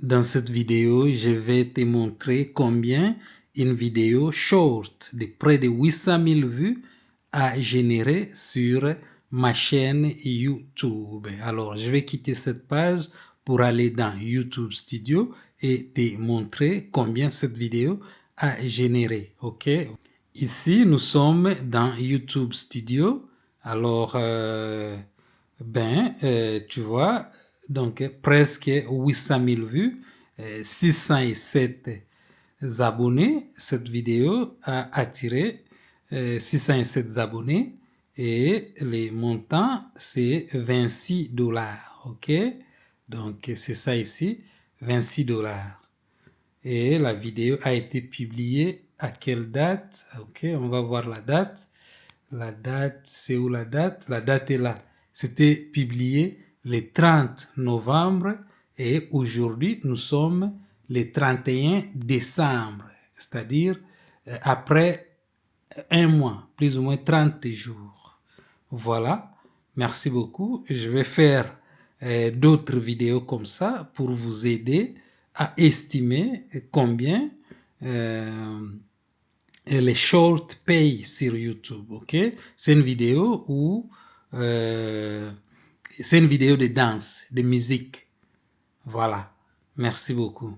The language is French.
Dans cette vidéo, je vais te montrer combien une vidéo short de près de 800 000 vues a généré sur ma chaîne YouTube. Alors, je vais quitter cette page pour aller dans YouTube Studio et te montrer combien cette vidéo a généré. OK? Ici, nous sommes dans YouTube Studio. Alors, tu vois, donc presque 800 000 vues, 607 abonnés. Cette vidéo a attiré 607 abonnés et les montants, c'est 26 dollars. OK? Donc, c'est ça ici, 26 dollars. Et la vidéo a été publiée à quelle date? OK, on va voir la date. La date, c'est où la date? La date est là. C'était publié le 30 novembre et aujourd'hui, nous sommes le 31 décembre, c'est-à-dire après un mois, plus ou moins 30 jours. Voilà, merci beaucoup. Je vais faire d'autres vidéos comme ça pour vous aider à estimer combien les short pay sur YouTube. Ok, c'est une vidéo où c'est une vidéo de danse, de musique. Voilà, merci beaucoup.